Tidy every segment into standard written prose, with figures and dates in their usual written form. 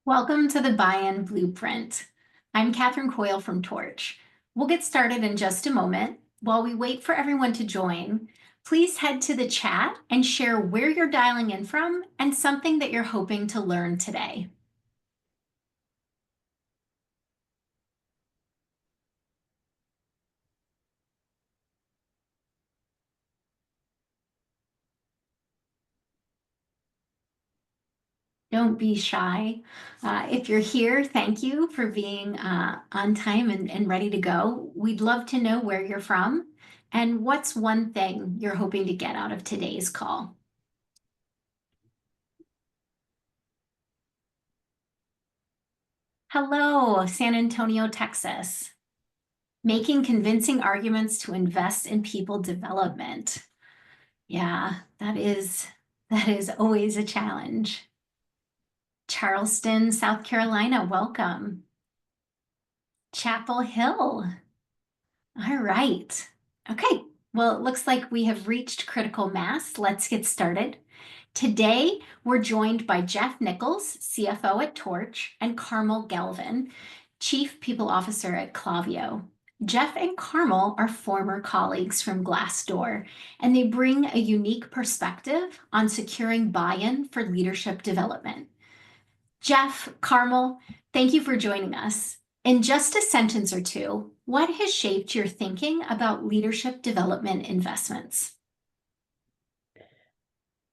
Welcome to the Buy-in Blueprint. I'm Catherine Coyle from Torch. We'll get started in just a moment. While we wait for everyone to join, please head to the chat and share where you're dialing in from and something that you're hoping to learn today. Don't be shy. If you're here, thank you for being on time and ready to go. We'd love to know where you're from and what's one thing you're hoping to get out of today's call. Hello, San Antonio, Texas. Making convincing arguments to invest in people development. Yeah, that is always a challenge. Charleston, South Carolina, welcome. Chapel Hill. All right. Okay, well, it looks like we have reached critical mass. Let's get started. Today, we're joined by Jeff Nichols, CFO at Torch, and Carmel Galvin, Chief People Officer at Klaviyo. Jeff and Carmel are former colleagues from Glassdoor, and they bring a unique perspective on securing buy-in for leadership development. Jeff, Carmel, thank you for joining us. In just a sentence or two, what has shaped your thinking about leadership development investments?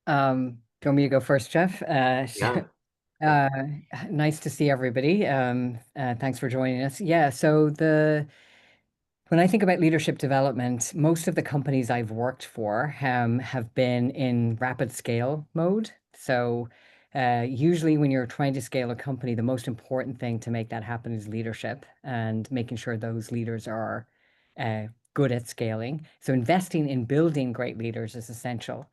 Do you want me to go first, Jeff? Yeah. Nice to see everybody. Thanks for joining us. Yeah, so when I think about leadership development, most of the companies I've worked for have been in rapid scale mode. So usually when you're trying to scale a company, the most important thing to make that happen is leadership and making sure those leaders are good at scaling. So investing in building great leaders is essential.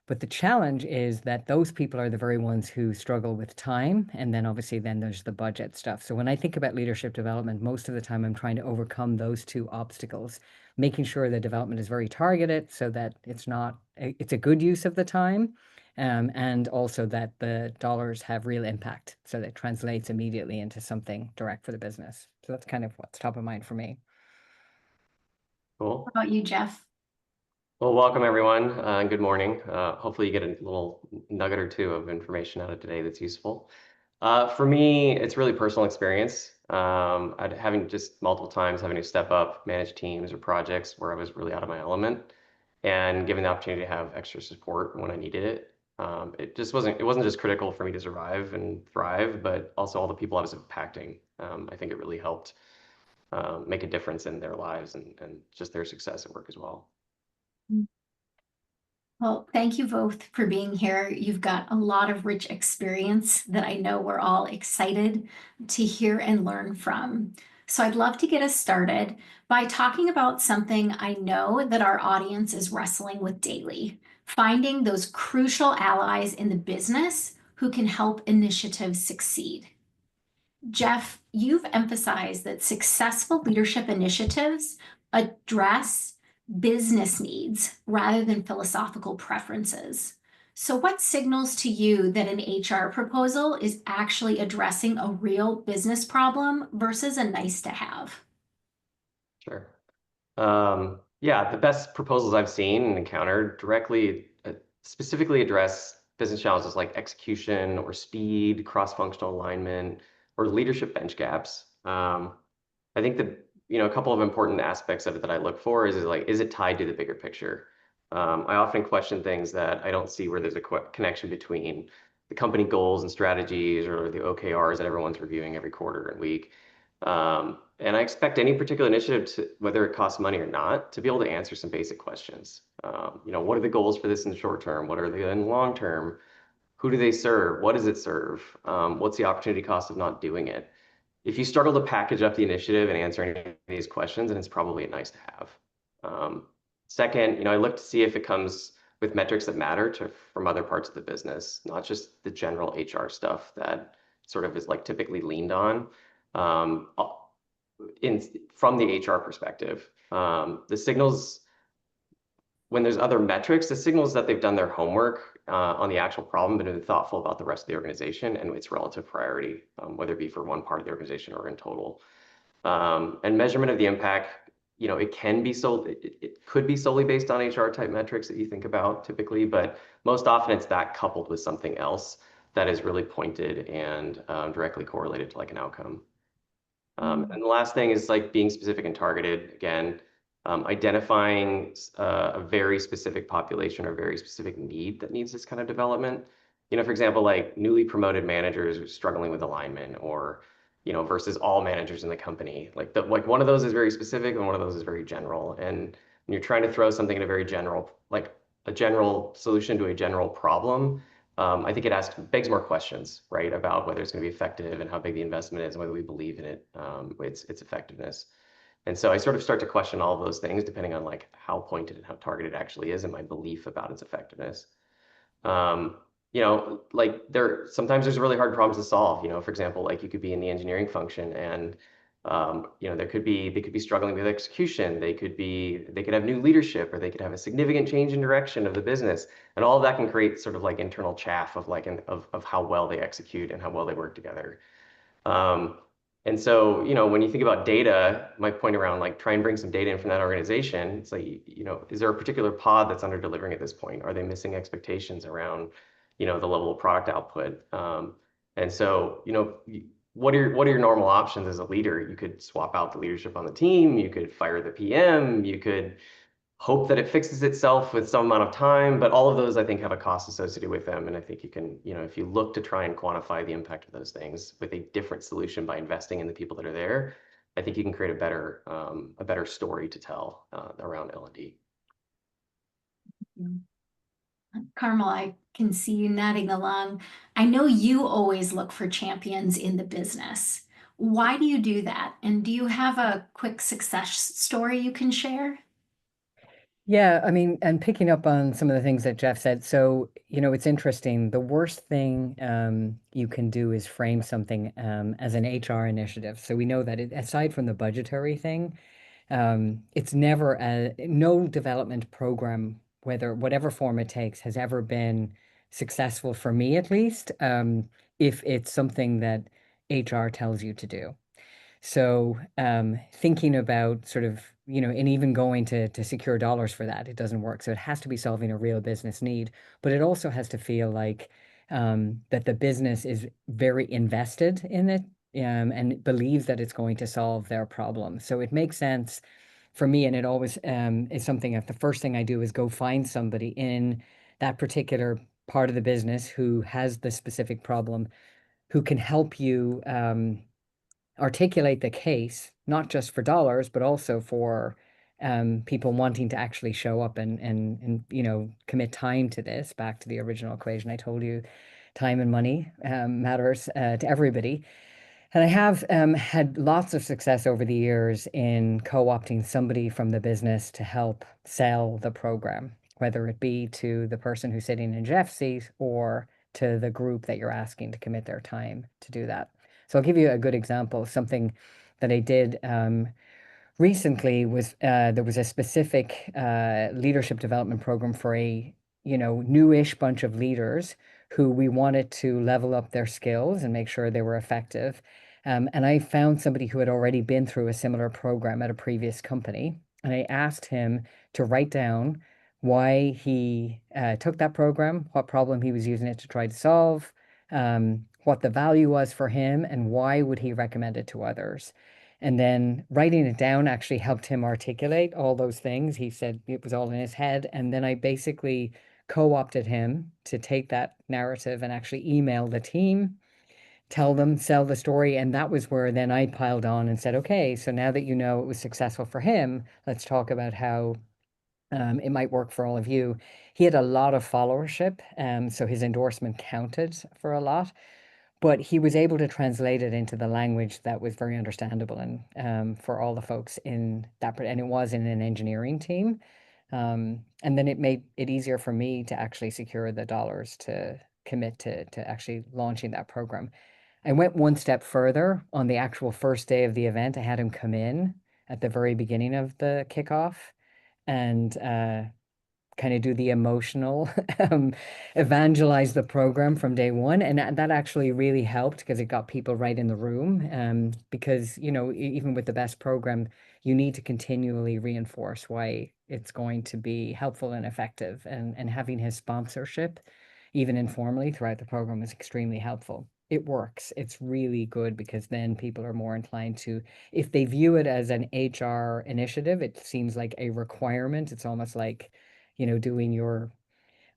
But the challenge is that those people are the very ones who struggle with time. And then obviously then there's the budget stuff. So when I think about leadership development, most of the time I'm trying to overcome those two obstacles, making sure the development is very targeted so that it's a good use of the time. And also that the dollars have real impact. So that translates immediately into something direct for the business. So that's kind of what's top of mind for me. Cool. How about you, Jeff? Well, welcome everyone, and good morning. Hopefully you get a little nugget or two of information out of today that's useful. For me, it's really personal experience. Having just multiple times having to step up, manage teams or projects where I was really out of my element, and given the opportunity to have extra support when I needed it. It wasn't just critical for me to survive and thrive, but also all the people I was impacting. I think it really helped make a difference in their lives and just their success at work as well. Well, thank you both for being here. You've got a lot of rich experience that I know we're all excited to hear and learn from. So I'd love to get us started by talking about something I know that our audience is wrestling with daily, finding those crucial allies in the business who can help initiatives succeed. Jeff, you've emphasized that successful leadership initiatives address business needs rather than philosophical preferences. So, what signals to you that an HR proposal is actually addressing a real business problem versus a nice to have? Sure. Yeah, the best proposals I've seen and encountered directly specifically address business challenges like execution or speed, cross-functional alignment, or leadership bench gaps. I think that a couple of important aspects of it that I look for is it tied to the bigger picture? I often question things that I don't see where there's a connection between the company goals and strategies or the OKRs that everyone's reviewing every quarter and week. And I expect any particular initiative, whether it costs money or not, to be able to answer some basic questions. What are the goals for this in the short term? What are they in the long term? Who do they serve? What does it serve? What's the opportunity cost of not doing it? If you struggle to package up the initiative and answer any of these questions, then it's probably a nice to have. Second, I look to see if it comes with metrics that matter from other parts of the business, not just the general HR stuff that sort of is typically leaned on. From the HR perspective, the signals when there's other metrics, the signals that they've done their homework on the actual problem, but been thoughtful about the rest of the organization and its relative priority, whether it be for one part of the organization or in total. And measurement of the impact, it can be it could be solely based on HR type metrics that you think about typically, but most often it's that coupled with something else that is really pointed and directly correlated to like an outcome. And the last thing is like being specific and targeted. Again, identifying a very specific population or very specific need that needs this kind of development. For example, like newly promoted managers struggling with alignment, or versus all managers in the company. Like one of those is very specific and one of those is very general. And when you're trying to throw something in a very general, like a general solution to a general problem, I think it begs more questions, right, about whether it's going to be effective and how big the investment is and whether we believe in it, its effectiveness. And so I sort of start to question all of those things depending on like how pointed and how targeted it actually is and my belief about its effectiveness. Like sometimes there's really hard problems to solve. For example, like you could be in the engineering function and they could be struggling with execution. They could have new leadership, or they could have a significant change in direction of the business, and all of that can create sort of like internal chaff of like of how well they execute and how well they work together. And so, when you think about data, my point around like try and bring some data in from that organization, it's like, is there a particular pod that's under delivering at this point? Are they missing expectations around, the level of product output? And so, what are your normal options as a leader? You could swap out the leadership on the team. You could fire the PM. You could hope that it fixes itself with some amount of time, but all of those I think have a cost associated with them. And I think you can, if you look to try and quantify the impact of those things with a different solution by investing in the people that are there, I think you can create a better story to tell around L&D. Carmel, I can see you nodding along. I know you always look for champions in the business. Why do you do that? And do you have a quick success story you can share? Yeah, I mean, and picking up on some of the things that Jeff said. So, it's interesting. The worst thing you can do is frame something as an HR initiative. So we know that aside from the budgetary thing, it's never no development program, whatever form it takes, has ever been successful for me, at least, if it's something that HR tells you to do. So thinking about sort of, and even going to secure dollars for that, it doesn't work. So it has to be solving a real business need, but it also has to feel like that the business is very invested in it, and believes that it's going to solve their problem. So it makes sense for me, and it always is something that the first thing I do is go find somebody in that particular part of the business who has the specific problem, who can help you articulate the case, not just for dollars, but also for people wanting to actually show up and commit time to this. Back to the original equation I told you, time and money matters to everybody. And I have had lots of success over the years in co-opting somebody from the business to help sell the program, whether it be to the person who's sitting in Jeff's seat or to the group that you're asking to commit their time to do that. So I'll give you a good example. Something that I did recently was there was a specific leadership development program for a newish bunch of leaders who we wanted to level up their skills and make sure they were effective. And I found somebody who had already been through a similar program at a previous company, and I asked him to write down why he took that program, what problem he was using it to try to solve, what the value was for him, and why would he recommend it to others. And then writing it down actually helped him articulate all those things. He said it was all in his head. And then I basically co-opted him to take that narrative and actually email the team, tell them, sell the story. And that was where then I piled on and said, okay, so now that you know it was successful for him, let's talk about how it might work for all of you. He had a lot of followership, so his endorsement counted for a lot, but he was able to translate it into the language that was very understandable and for all the folks in that, and it was in an engineering team. And then it made it easier for me to actually secure the dollars to commit to actually launching that program. I went one step further. On the actual first day of the event, I had him come in at the very beginning of the kickoff and kind of do the emotional evangelize the program from day one, and that actually really helped because it got people right in the room. Because even with the best program, you need to continually reinforce why it's going to be helpful and effective, and having his sponsorship, even informally throughout the program, was extremely helpful. It works. It's really good because then people are more inclined to, if they view it as an HR initiative, it seems like a requirement. It's almost like, doing your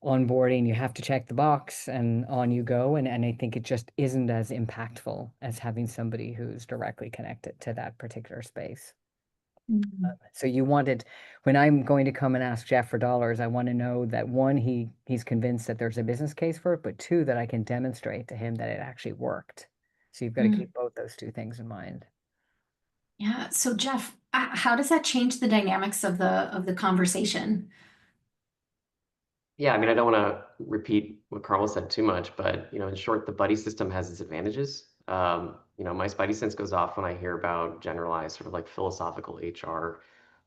onboarding, you have to check the box and on you go. And I think it just isn't as impactful as having somebody who's directly connected to that particular space. So you wanted, when I'm going to come and ask Jeff for dollars, I want to know that one, he's convinced that there's a business case for it, but two, that I can demonstrate to him that it actually worked. So you've got to keep both those two things in mind. Yeah. So Jeff, how does that change the dynamics of the conversation? Yeah, I mean, I don't want to repeat what Carmel said too much, but in short, the buddy system has its advantages. My spidey sense goes off when I hear about generalized sort of like philosophical HR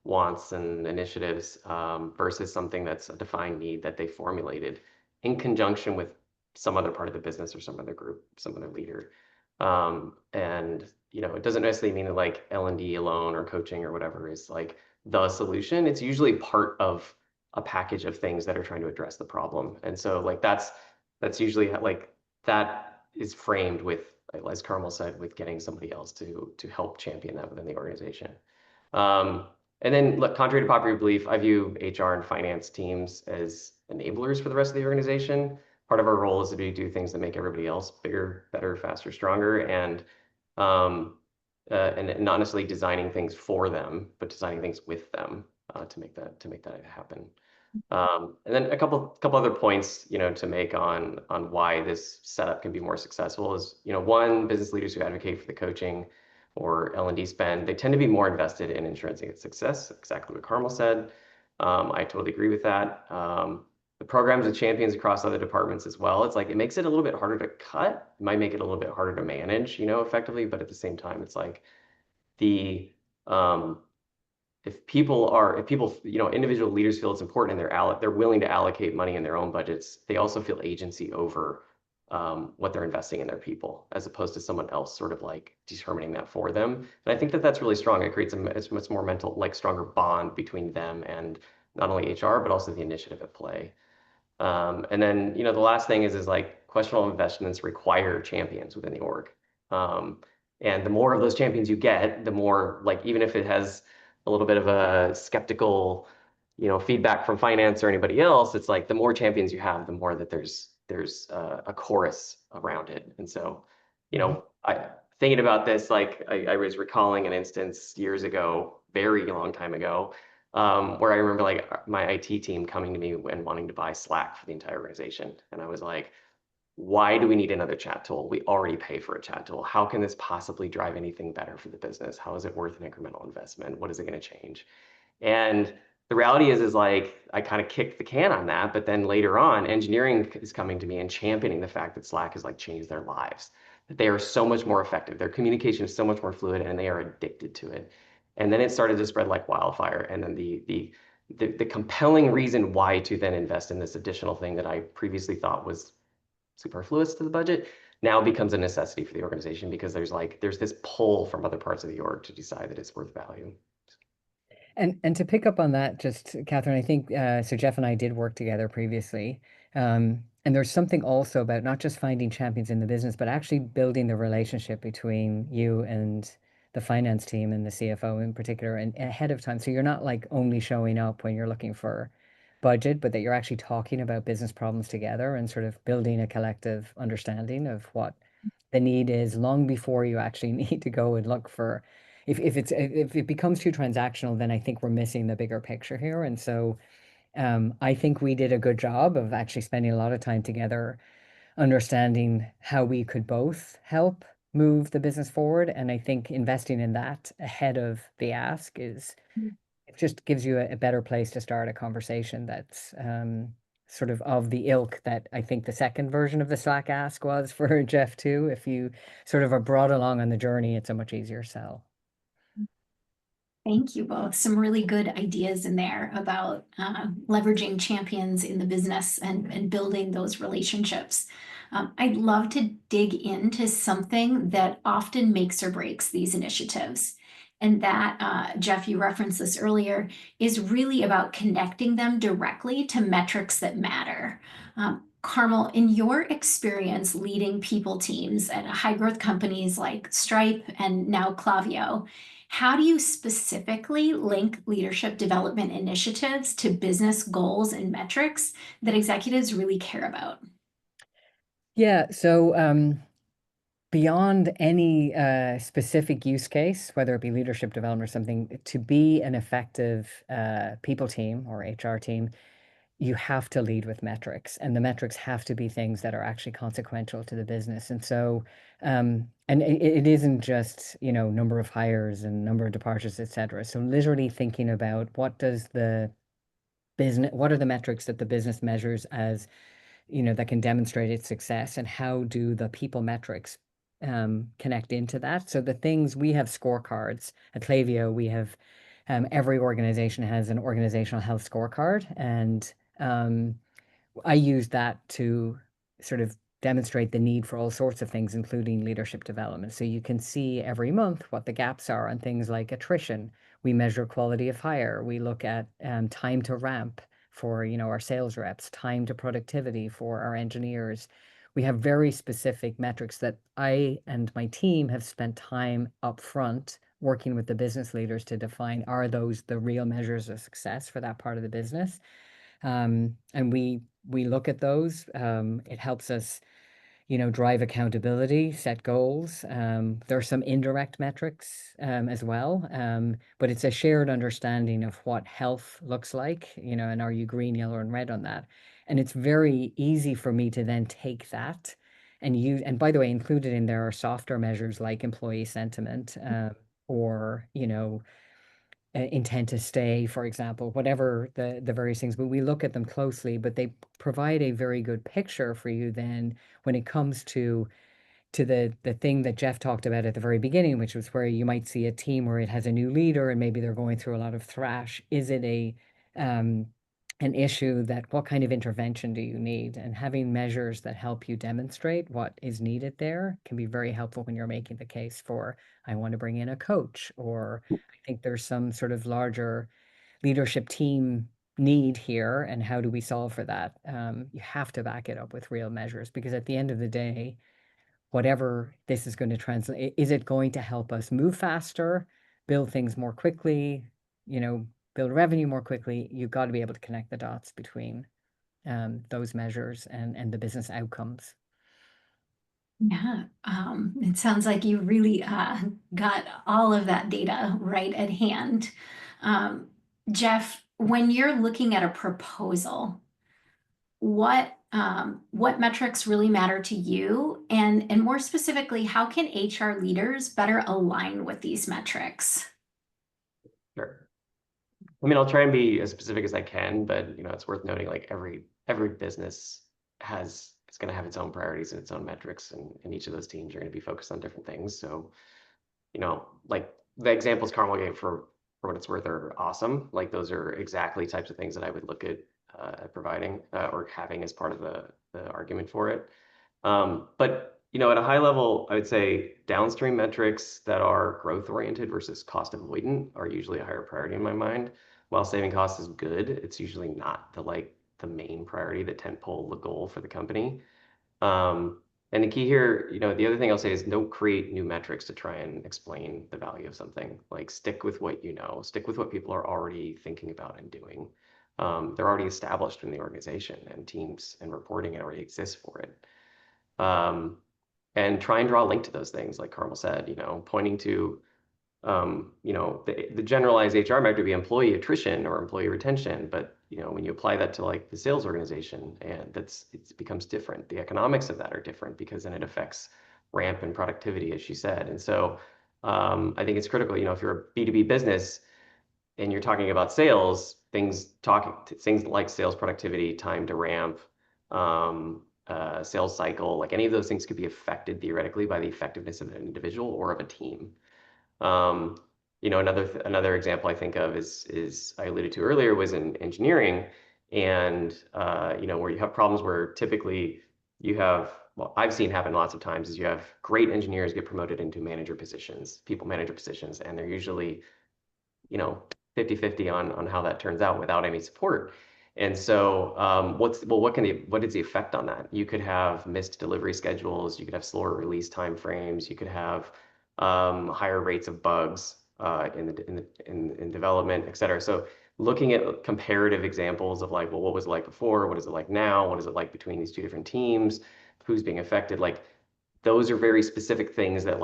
wants and initiatives versus something that's a defined need that they formulated in conjunction with some other part of the business or some other group, some other leader. And it doesn't necessarily mean that like L&D alone or coaching or whatever is like the solution. It's usually part of a package of things that are trying to address the problem. And so like that's usually like that is framed with, as Carmel said, with getting somebody else to help champion that within the organization. And then look, contrary to popular belief, I view HR and finance teams as enablers for the rest of the organization. Part of our role is to do things that make everybody else bigger, better, faster, stronger, and not necessarily designing things for them, but designing things with them to make that happen. And then a couple other points, to make on why this setup can be more successful is, one, business leaders who advocate for the coaching or L&D spend, they tend to be more invested in ensuring its success, exactly what Carmel said. I totally agree with that. The programs with champions across other departments as well, it's like it makes it a little bit harder to cut. It might make it a little bit harder to manage, effectively, but at the same time, it's like the if people, individual leaders feel it's important and they're willing to allocate money in their own budgets, they also feel agency over what they're investing in their people, as opposed to someone else sort of like determining that for them. And I think that that's really strong. It creates a much more mental, like stronger bond between them and not only HR, but also the initiative at play. And then, the last thing is like questionable investments require champions within the org. And the more of those champions you get, the more, like, even if it has a little bit of a skeptical, feedback from finance or anybody else, it's like the more champions you have, the more that there's a chorus around it. And so, thinking about this, like I was recalling an instance years ago, very long time ago, where I remember like my IT team coming to me and wanting to buy Slack for the entire organization. And I was like, why do we need another chat tool? We already pay for a chat tool. How can this possibly drive anything better for the business? How is it worth an incremental investment? What is it going to change? And the reality is like I kind of kicked the can on that, but then later on, engineering is coming to me and championing the fact that Slack has like changed their lives, that they are so much more effective. Their communication is so much more fluid, and they are addicted to it. And then it started to spread like wildfire. And then the compelling reason why to then invest in this additional thing that I previously thought was superfluous to the budget now becomes a necessity for the organization, because there's this pull from other parts of the org to decide that it's worth value. And to pick up on that, just Catherine, I think so. Jeff and I did work together previously, and there's something also about not just finding champions in the business, but actually building the relationship between you and the finance team and the CFO in particular, and ahead of time. So you're not like only showing up when you're looking for budget, but that you're actually talking about business problems together and sort of building a collective understanding of what the need is long before you actually need to go and look for. If it becomes too transactional, then I think we're missing the bigger picture here. And so I think we did a good job of actually spending a lot of time together, understanding how we could both help move the business forward. And I think investing in that ahead of the ask it just gives you a better place to start a conversation that's sort of the ilk that I think the second version of the Slack ask was for Jeff too. If you sort of are brought along on the journey, it's a much easier sell. Thank you both. Some really good ideas in there about leveraging champions in the business and building those relationships. I'd love to dig into something that often makes or breaks these initiatives. And that, Jeff, you referenced this earlier, is really about connecting them directly to metrics that matter. Carmel, in your experience leading people teams at high growth companies like Stripe and now Klaviyo, how do you specifically link leadership development initiatives to business goals and metrics that executives really care about? Yeah, so beyond any specific use case, whether it be leadership development or something, to be an effective people team or HR team, you have to lead with metrics, and the metrics have to be things that are actually consequential to the business. And so, and it isn't just, number of hires and number of departures, et cetera. So literally thinking about what are the metrics that the business measures as, that can demonstrate its success, and how do the people metrics connect into that? So the things, we have scorecards at Klaviyo. We have every organization has an organizational health scorecard, and I use that to sort of demonstrate the need for all sorts of things, including leadership development. So you can see every month what the gaps are on things like attrition. We measure quality of hire. We look at time to ramp for our sales reps, time to productivity for our engineers. We have very specific metrics that I and my team have spent time up front working with the business leaders to define, are those the real measures of success for that part of the business? And we look at those. It helps us, drive accountability, set goals. There are some indirect metrics as well, but it's a shared understanding of what health looks like, and are you green, yellow, and red on that? And it's very easy for me to then take that and use. And by the way, included in there are softer measures like employee sentiment, or intent to stay, for example, whatever the various things, but we look at them closely, but they provide a very good picture for you then when it comes to the thing that Jeff talked about at the very beginning, which was where you might see a team where it has a new leader and maybe they're going through a lot of thrash. Is it an issue that what kind of intervention do you need? And having measures that help you demonstrate what is needed there can be very helpful when you're making the case for, I want to bring in a coach, or I think there's some sort of larger leadership team need here, and how do we solve for that? You have to back it up with real measures, because at the end of the day, whatever this is going to translate, is it going to help us move faster, build things more quickly, build revenue more quickly? You've got to be able to connect the dots between those measures and the business outcomes. Yeah, it sounds like you really got all of that data right at hand. Jeff, when you're looking at a proposal, what metrics really matter to you? And more specifically, how can HR leaders better align with these metrics? Sure. I mean, I'll try and be as specific as I can, but it's worth noting, like every business it's going to have its own priorities and its own metrics, and each of those teams are going to be focused on different things. So, like the examples Carmel gave, for what it's worth, are awesome. Like those are exactly types of things that I would look at providing or having as part of the argument for it. But at a high level, I would say downstream metrics that are growth oriented versus cost avoidant are usually a higher priority in my mind. While saving costs is good, it's usually not the main priority, the tentpole, the goal for the company. And the key here, the other thing I'll say is don't create new metrics to try and explain the value of something. Like stick with what stick with what people are already thinking about and doing. They're already established in the organization, and teams and reporting already exists for it. And try and draw a link to those things, like Carmel said, pointing to, the generalized HR metric would be employee attrition or employee retention. But, when you apply that to like the sales organization, and it becomes different. The economics of that are different, because then it affects ramp and productivity, as she said. And so I think it's critical, if you're a B2B business and you're talking about sales, things like sales productivity, time to ramp, sales cycle, like any of those things could be affected theoretically by the effectiveness of an individual or of a team. Another example I think of is I alluded to earlier was in engineering, and where you have problems where typically you have, well, I've seen happen lots of times, is you have great engineers get promoted into manager positions, people manager positions, and they're usually 50-50 on how that turns out without any support. And so what is the effect on that? You could have missed delivery schedules, you could have slower release timeframes, you could have higher rates of bugs in development, et cetera. So looking at comparative examples of like, well, what was it like before? What is it like now? What is it like between these two different teams? Who's being affected? Like those are very specific things that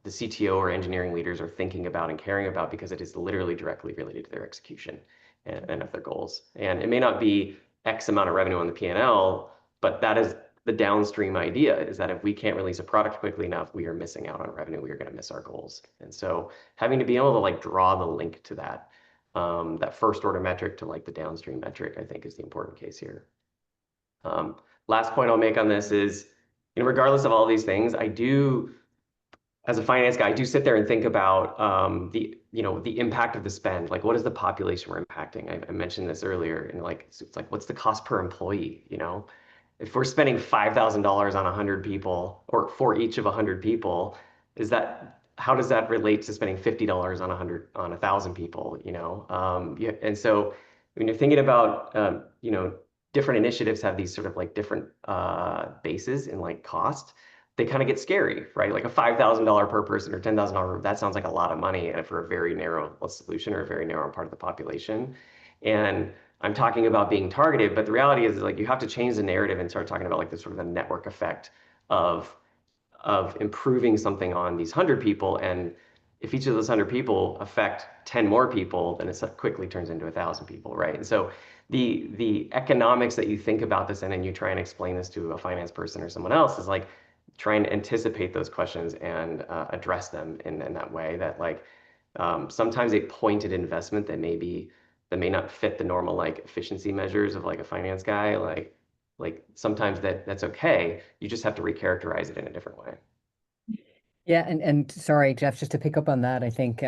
the CTO or engineering leaders are thinking about and caring about because it is literally directly related to their execution and of their goals. And it may not be X amount of revenue on the P&L, but that is the downstream idea, is that if we can't release a product quickly enough, we are missing out on revenue. We are going to miss our goals. And so having to be able to like draw the link to that first order metric to like the downstream metric, I think is the important case here. Last point I'll make on this is, regardless of all these things, as a finance guy, I do sit there and think about the impact of the spend. Like, what is the population we're impacting? I mentioned this earlier, and it's like, what's the cost per employee? If we're spending $5,000 on 100 people, or for each of 100 people, how does that relate to spending $50 on 1,000 people? And so when you're thinking about different initiatives have these sort of like different bases in like cost, they kind of get scary, right? Like a $5,000 per person or $10,000, that sounds like a lot of money for a very narrow solution or a very narrow part of the population. And I'm talking about being targeted, but the reality is like you have to change the narrative and start talking about like the sort of the network effect of improving something on these 100 people. And if each of those 100 people affect 10 more people, then it quickly turns into 1,000 people, right? And so the economics that you think about this and then you try and explain this to a finance person or someone else is like trying to anticipate those questions and address them in that way that sometimes a pointed investment that may not fit the normal like efficiency measures of like a finance guy, like sometimes that's okay. You just have to recharacterize it in a different way. Yeah, and sorry, Jeff, just to pick up on that, I think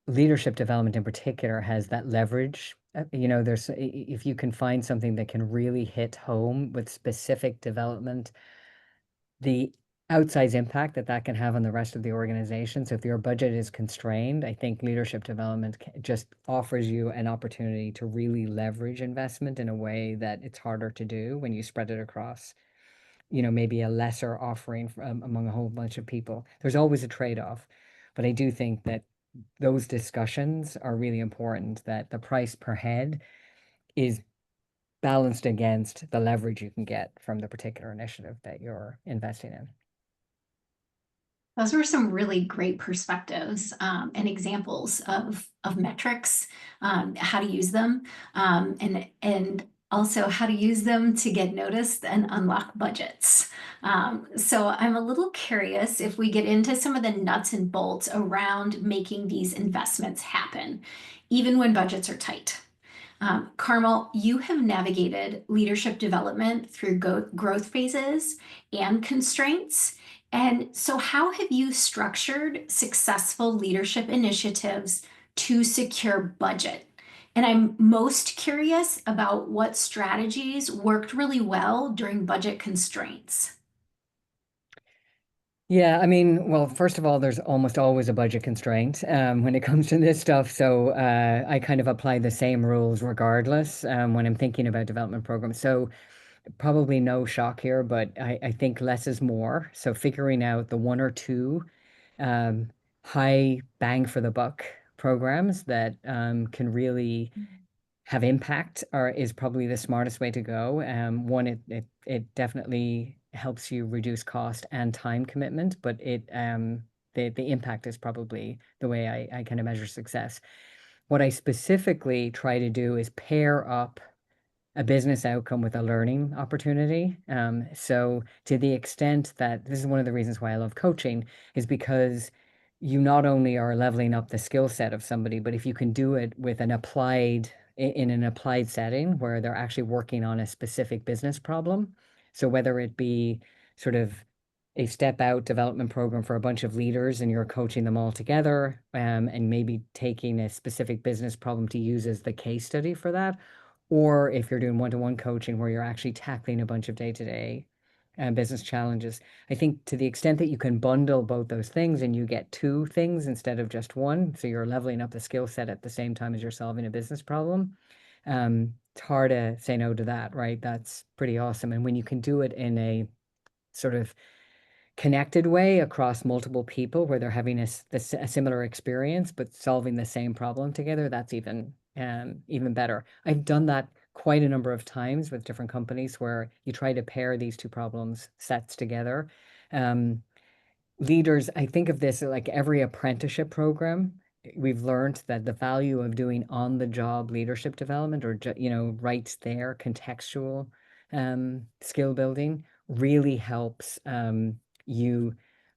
leadership development in particular has that leverage. If you can find something that can really hit home with specific development, the outsized impact that can have on the rest of the organization. So if your budget is constrained, I think leadership development just offers you an opportunity to really leverage investment in a way that it's harder to do when you spread it across, maybe a lesser offering among a whole bunch of people. There's always a trade-off, but I do think that those discussions are really important, that the price per head is balanced against the leverage you can get from the particular initiative that you're investing in. Those were some really great perspectives and examples of metrics, how to use them, and also how to use them to get noticed and unlock budgets. So I'm a little curious if we get into some of the nuts and bolts around making these investments happen, even when budgets are tight. Carmel, you have navigated leadership development through growth phases and constraints. And so, how have you structured successful leadership initiatives to secure budget? And I'm most curious about what strategies worked really well during budget constraints. Yeah, I mean, well, first of all, there's almost always a budget constraint when it comes to this stuff. So I kind of apply the same rules regardless when I'm thinking about development programs. So probably no shock here, but I think less is more. So figuring out the one or two um, high bang for the buck programs that can really have impact is probably the smartest way to go. One, it definitely helps you reduce cost and time commitment, but the impact is probably the way I kind of measure success. What I specifically try to do is pair up a business outcome with a learning opportunity. So to the extent that this is one of the reasons why I love coaching is because you not only are leveling up the skill set of somebody, but if you can do it with an applied in an applied setting where they're actually working on a specific business problem. So whether it be sort of a step out development program for a bunch of leaders and you're coaching them all together, and maybe taking a specific business problem to use as the case study for that. Or if you're doing one-to-one coaching where you're actually tackling a bunch of day-to-day business challenges. I think to the extent that you can bundle both those things and you get two things instead of just one, so you're leveling up the skill set at the same time as you're solving a business problem, it's hard to say no to that, right? That's pretty awesome. And when you can do it in a sort of connected way across multiple people where they're having a similar experience but solving the same problem together, that's even better. I've done that quite a number of times with different companies where you try to pair these two problems sets together. Leaders, I think of this like every apprenticeship program. We've learned that the value of doing on-the-job leadership development, or right there, contextual skill building really helps you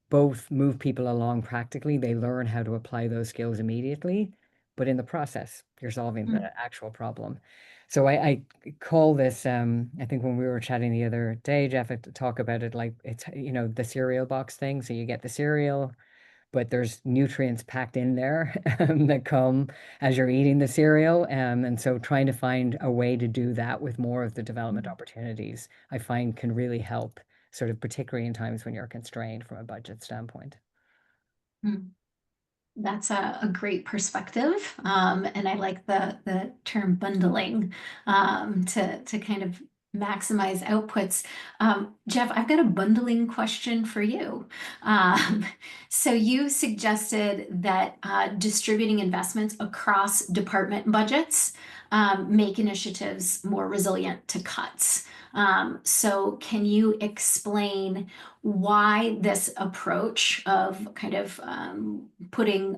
both move people along practically. They learn how to apply those skills immediately, but in the process, you're solving the actual problem. So I call this, I think when we were chatting the other day, Jeff, I talk about it like it's, the cereal box thing. So you get the cereal, but there's nutrients packed in there that come as you're eating the cereal. And so trying to find a way to do that with more of the development opportunities, I find can really help, sort of particularly in times when you're constrained from a budget standpoint. That's a great perspective. And I like the term bundling to kind of maximize outputs. Jeff, I've got a bundling question for you. So you suggested that distributing investments across department budgets make initiatives more resilient to cuts. So can you explain why this approach of kind of putting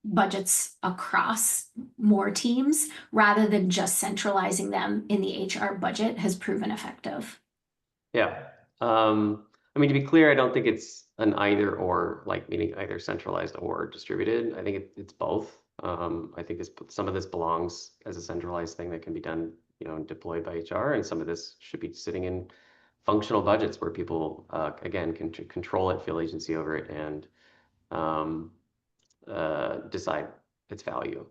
budgets across more teams rather than just centralizing them in the HR budget has proven effective? Yeah. I mean, to be clear, I don't think it's an either or, like meaning either centralized or distributed. I think it's both. I think some of this belongs as a centralized thing that can be done, and deployed by HR, and some of this should be sitting in functional budgets where people, again, can control it, feel agency over it, and decide its value.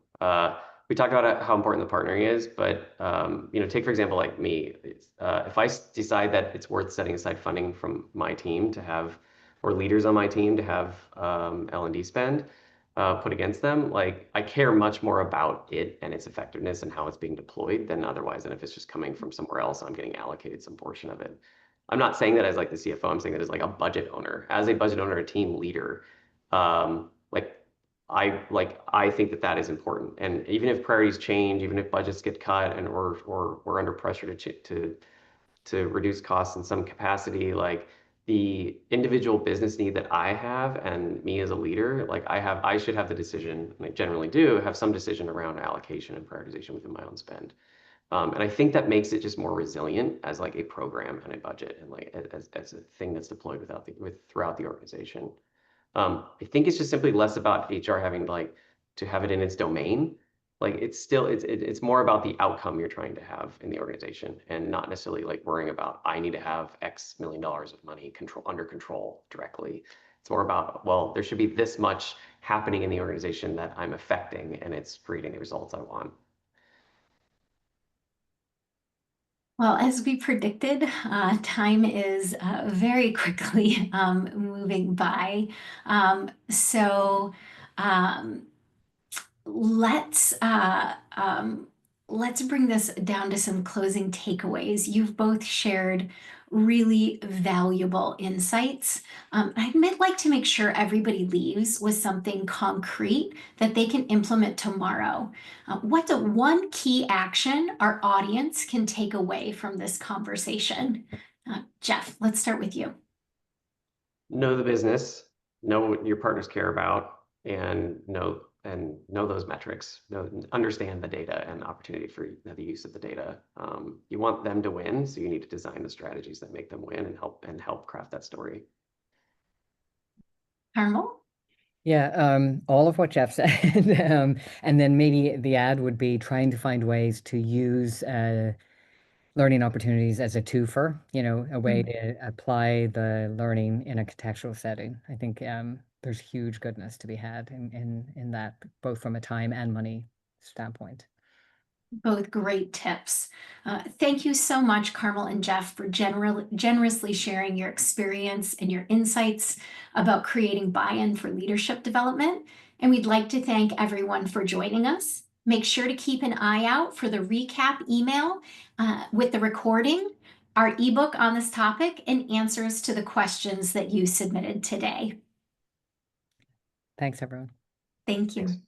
We talked about how important the partnering is, but take for example like me. If I decide that it's worth setting aside funding from my team to have, or leaders on my team to have L&D spend put against them, like I care much more about it and its effectiveness and how it's being deployed than otherwise, than if it's just coming from somewhere else and I'm getting allocated some portion of it. I'm not saying that as like the CFO. I'm saying that as like a budget owner, a team leader. Like I think that is important, and even if priorities change, even if budgets get cut, and we're under pressure to reduce costs in some capacity, like the individual business need that I have and me as a leader, like I should have the decision, and I generally do have some decision around allocation and prioritization within my own spend. And I think that makes it just more resilient as like a program and a budget, and like as a thing that's deployed throughout the organization. I think it's just simply less about HR having like to have it in its domain. Like it's more about the outcome you're trying to have in the organization, and not necessarily like worrying about I need to have X million dollars of money under control directly. It's more about, well, there should be this much happening in the organization that I'm affecting, and it's creating the results I want. Well, as we predicted, time is very quickly moving by. So let's let's bring this down to some closing takeaways. You've both shared really valuable insights. I'd like to make sure everybody leaves with something concrete that they can implement tomorrow. What's one key action our audience can take away from this conversation? Jeff, let's start with you. Know the business, know what your partners care about, and know those metrics. Understand the data and the opportunity for the use of the data. You want them to win, so you need to design the strategies that make them win and help craft that story. Carmel? Yeah, all of what Jeff said. And then maybe the ad would be trying to find ways to use learning opportunities as a twofer, a way to apply the learning in a contextual setting. I think there's huge goodness to be had in that, both from a time and money standpoint. Both great tips. Thank you so much, Carmel and Jeff, for generously sharing your experience and your insights about creating buy-in for leadership development. And we'd like to thank everyone for joining us. Make sure to keep an eye out for the recap email with the recording, our ebook on this topic, and answers to the questions that you submitted today. Thanks, everyone. Thank you. Thanks.